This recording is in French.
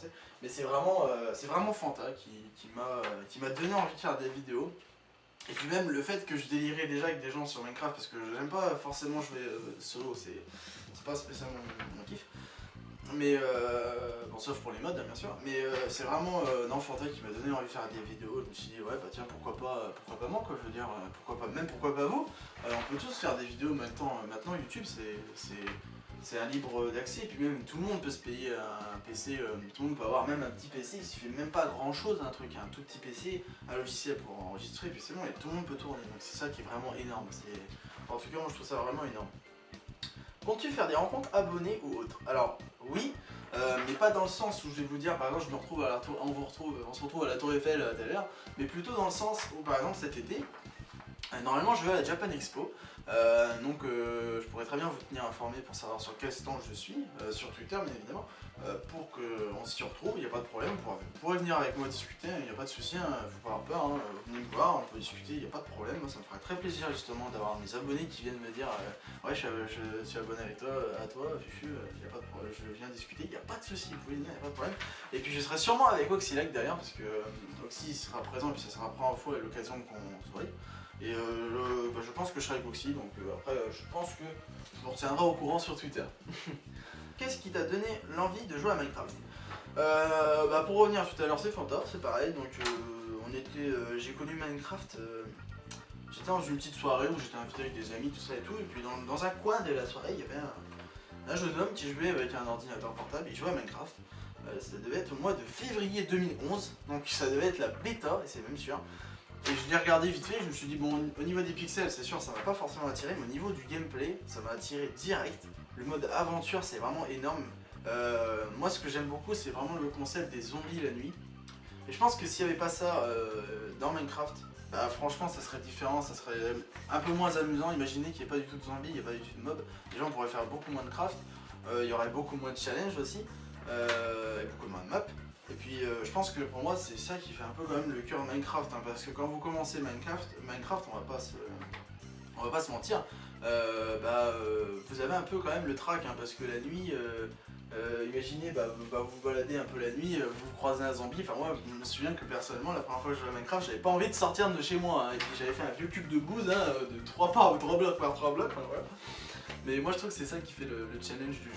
sais. Mais c'est vraiment Fanta qui m'a donné envie de faire des vidéos. Et puis même le fait que je délirais déjà avec des gens sur Minecraft, parce que j'aime pas forcément jouer solo, c'est pas spécialement mon kiff. Mais bon, sauf pour les mods bien sûr, mais c'est vraiment non, Fanta qui m'a donné envie de faire des vidéos. Je me suis dit ouais bah tiens, pourquoi pas moi quoi, je veux dire, pourquoi pas vous. On peut tous faire des vidéos maintenant, YouTube c'est un libre d'accès, et puis même tout le monde peut se payer un PC, tout le monde peut avoir même un petit PC, il suffit même pas grand chose, un truc, un tout petit PC, un logiciel pour enregistrer, et puis c'est bon, et tout le monde peut tourner, donc c'est ça qui est vraiment énorme, en tout cas moi je trouve ça vraiment énorme. Comptes-tu faire des rencontres abonnés ou autres? Alors oui, mais pas dans le sens où je vais vous dire par exemple je me retrouve à la tour, on se retrouve à la Tour Eiffel à telle heure, mais plutôt dans le sens où par exemple cet été, normalement je vais à la Japan Expo, donc je pourrais très bien vous tenir informé pour savoir sur quel stand je suis, sur Twitter bien évidemment, pour qu'on s'y retrouve, il n'y a pas de problème, vous pourrez venir avec moi discuter, il n'y a pas de souci, hein, faut pas avoir peur, hein, venez me voir, on peut discuter, il n'y a pas de problème, moi ça me ferait très plaisir justement d'avoir mes abonnés qui viennent me dire ouais je suis abonné avec toi, à toi, Fufu, y a pas de problème, je viens discuter, il n'y a pas de souci, vous pouvez venir, il n'y a pas de problème. Et puis je serai sûrement avec Oxylac derrière, parce que Oxy sera présent, et puis ça sera la première fois à l'occasion qu'on se voit. Et bah, je pense que je serai avec Oxy, donc après je pense que je vous retiendrai au courant sur Twitter. Qu'est-ce qui t'a donné l'envie de jouer à Minecraft? Bah, pour revenir tout à l'heure, c'est Fanta, c'est pareil, donc j'ai connu Minecraft, j'étais dans une petite soirée où j'étais invité avec des amis, tout ça et tout, et puis dans un coin de la soirée, il y avait un jeune homme qui jouait avec un ordinateur portable, il jouait à Minecraft. Ça devait être au mois de février 2011, donc ça devait être la bêta, et c'est même sûr. Et je l'ai regardé vite fait, je me suis dit bon, au niveau des pixels c'est sûr ça m'a pas forcément attiré, mais au niveau du gameplay ça m'a attiré direct. Le mode aventure c'est vraiment énorme. Moi ce que j'aime beaucoup c'est vraiment le concept des zombies la nuit. Et je pense que s'il n'y avait pas ça dans Minecraft, bah franchement ça serait différent, ça serait un peu moins amusant. Imaginez qu'il n'y ait pas du tout de zombies, il n'y a pas du tout de mobs. Déjà on pourrait faire beaucoup moins de craft, il y aurait beaucoup moins de challenges aussi, et beaucoup moins de maps. Et puis je pense que pour moi c'est ça qui fait un peu quand même le cœur de Minecraft, hein, parce que quand vous commencez Minecraft on va pas se mentir, vous avez un peu quand même le trac, hein, parce que la nuit, imaginez vous baladez un peu la nuit, vous croisez un zombie, enfin moi je me souviens que personnellement la première fois que je jouais à Minecraft j'avais pas envie de sortir de chez moi, hein, et puis j'avais fait un vieux cube de bouse, hein, de 3 blocs par 3 blocs, enfin, voilà. Mais moi je trouve que c'est ça qui fait le challenge du jeu.